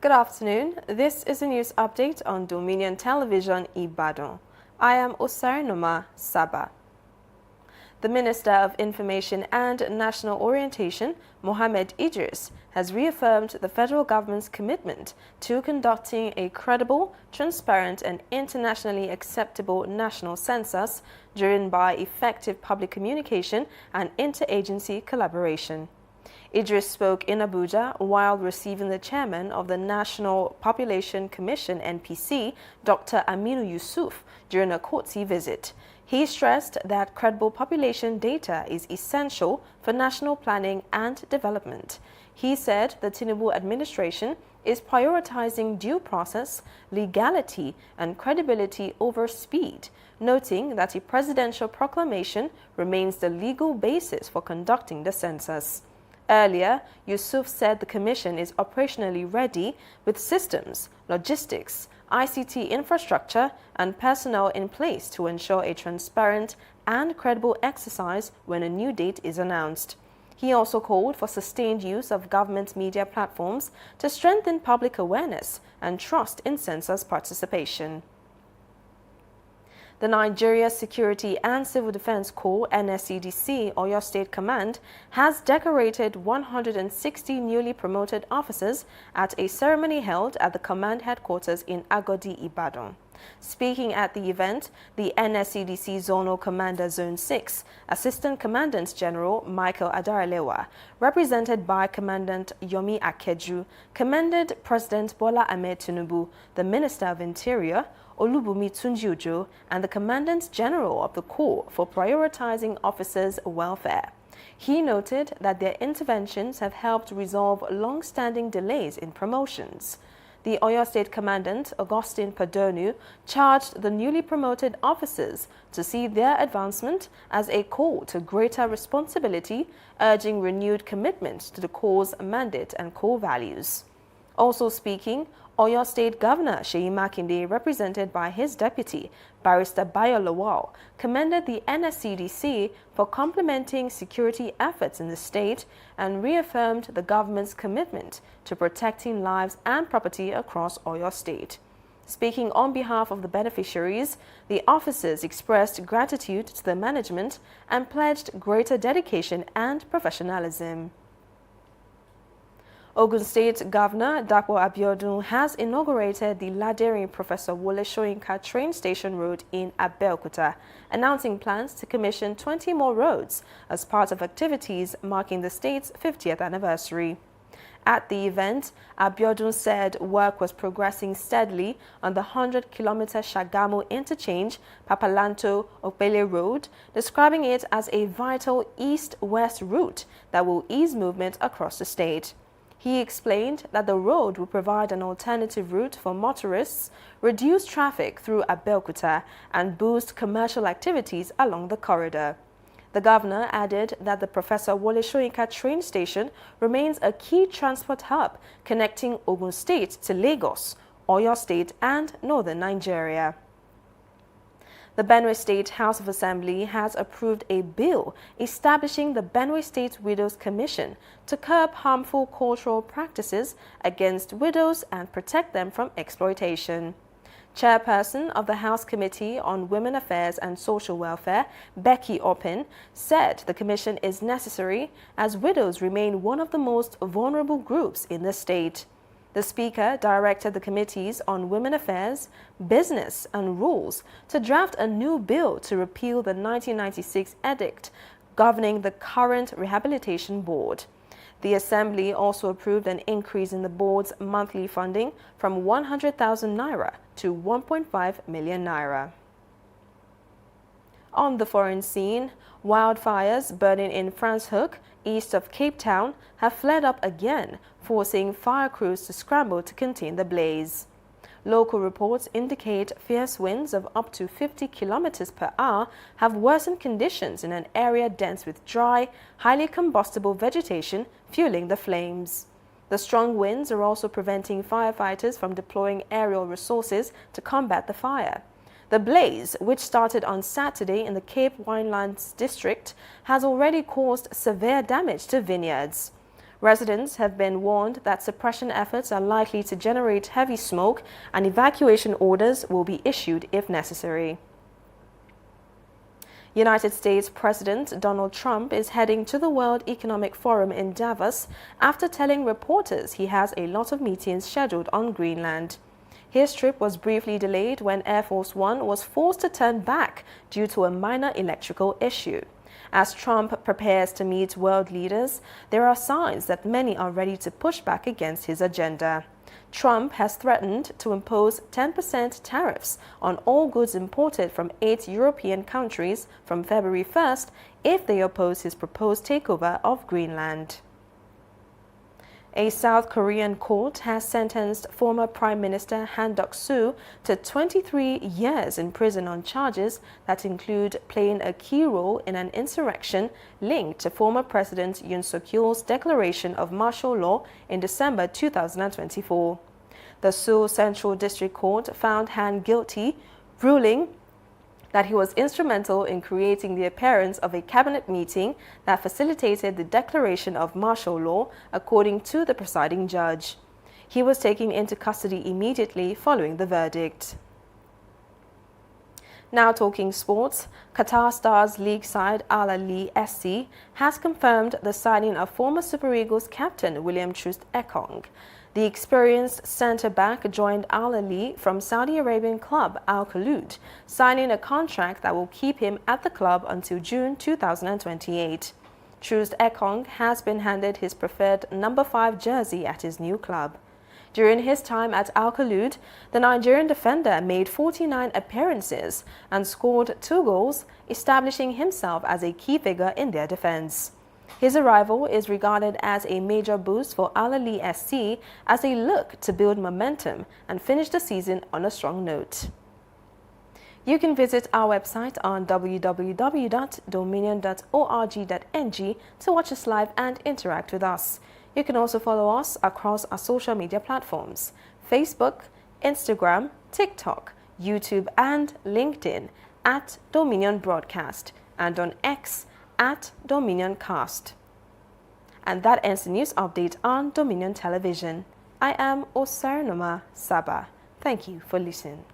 Good afternoon. This is a news update on Dominion Television Ibadan. I am Osarinoma Saba. The Minister of Information and National Orientation, Mohammed Idris, has reaffirmed the federal government's commitment to conducting a credible, transparent and internationally acceptable national census driven by effective public communication and interagency collaboration. Idris spoke in Abuja while receiving the chairman of the National Population Commission (NPC), Dr. Aminu Yusuf, during a courtesy visit. He stressed that credible population data is essential for national planning and development. He said the Tinubu administration is prioritizing due process, legality, and credibility over speed, noting that a presidential proclamation remains the legal basis for conducting the census. Earlier, Yusuf said the commission is operationally ready with systems, logistics, ICT infrastructure, and personnel in place to ensure a transparent and credible exercise when a new date is announced. He also called for sustained use of government media platforms to strengthen public awareness and trust in census participation. The Nigeria Security and Civil Defense Corps (NSCDC) Oyo State Command has decorated 160 newly promoted officers at a ceremony held at the command headquarters in Agodi, Ibadan. Speaking at the event, the NSCDC Zonal Commander Zone 6, Assistant Commandant General Michael Adaralewa, represented by Commandant Yomi Akeju, commended President Bola Ahmed Tinubu, the Minister of Interior, Olubumi Tunji-Ojo, and the Commandant General of the Corps for prioritizing officers' welfare. He noted that their interventions have helped resolve long-standing delays in promotions. The Oyo State Commandant, Augustine Padonu, charged the newly promoted officers to see their advancement as a call to greater responsibility, urging renewed commitment to the Corps' mandate and core values. Also speaking, Oyo State Governor Seyi Makinde, represented by his deputy, Barrister Bayo Lawal, commended the NSCDC for complementing security efforts in the state and reaffirmed the government's commitment to protecting lives and property across Oyo State. Speaking on behalf of the beneficiaries, the officers expressed gratitude to the management and pledged greater dedication and professionalism. Ogun State Governor Dapo Abiodun has inaugurated the Ladering Professor Wole Soyinka train station road in Abeokuta, announcing plans to commission 20 more roads as part of activities marking the state's 50th anniversary. At the event, Abiodun said work was progressing steadily on the 100-kilometer Shagamu interchange Papalanto-Opele Road, describing it as a vital east-west route that will ease movement across the state. He explained that the road will provide an alternative route for motorists, reduce traffic through Abeokuta, and boost commercial activities along the corridor. The governor added that the Professor Wole Soyinka train station remains a key transport hub connecting Ogun State to Lagos, Oyo State, and northern Nigeria. The Benue State House of Assembly has approved a bill establishing the Benue State Widows Commission to curb harmful cultural practices against widows and protect them from exploitation. Chairperson of the House Committee on Women Affairs and Social Welfare, Becky Oppin, said the commission is necessary as widows remain one of the most vulnerable groups in the state. The Speaker directed the Committees on Women Affairs, Business and Rules to draft a new bill to repeal the 1996 edict governing the current Rehabilitation Board. The Assembly also approved an increase in the board's monthly funding from 100,000 naira to 1.5 million naira. On the foreign scene, wildfires burning in Franschhoek, east of Cape Town, have flared up again, forcing fire crews to scramble to contain the blaze. Local reports indicate fierce winds of up to 50 kilometers per hour have worsened conditions in an area dense with dry, highly combustible vegetation fueling the flames. The strong winds are also preventing firefighters from deploying aerial resources to combat the fire. The blaze, which started on Saturday in the Cape Winelands district, has already caused severe damage to vineyards. Residents have been warned that suppression efforts are likely to generate heavy smoke and evacuation orders will be issued if necessary. United States President Donald Trump is heading to the World Economic Forum in Davos after telling reporters he has a lot of meetings scheduled on Greenland. His trip was briefly delayed when Air Force One was forced to turn back due to a minor electrical issue. As Trump prepares to meet world leaders, there are signs that many are ready to push back against his agenda. Trump has threatened to impose 10% tariffs on all goods imported from 8 European countries from February 1st if they oppose his proposed takeover of Greenland. A South Korean court has sentenced former Prime Minister Han Duck-soo to 23 years in prison on charges that include playing a key role in an insurrection linked to former President Yoon Suk-yeol's declaration of martial law in December 2024. The Seoul Central District Court found Han guilty, ruling that he was instrumental in creating the appearance of a cabinet meeting that facilitated the declaration of martial law, according to the presiding judge. He was taken into custody immediately following the verdict. Now talking sports, Qatar Stars League side Al Ahly SC has confirmed the signing of former Super Eagles captain William Troost-Ekong. The experienced centre-back joined Al Ahly from Saudi Arabian club Al Khaloud, signing a contract that will keep him at the club until June 2028. Troost-Ekong has been handed his preferred number 5 jersey at his new club. During his time at Al Khaloud, the Nigerian defender made 49 appearances and scored 2 goals, establishing himself as a key figure in their defense. His arrival is regarded as a major boost for Al Ahly SC as they look to build momentum and finish the season on a strong note. You can visit our website on www.dominion.org.ng to watch us live and interact with us. You can also follow us across our social media platforms: Facebook, Instagram, TikTok, YouTube and LinkedIn at Dominion Broadcast, and on X at DominionCast. And that ends the news update on Dominion Television. I am Osarinoma Saba. Thank you for listening.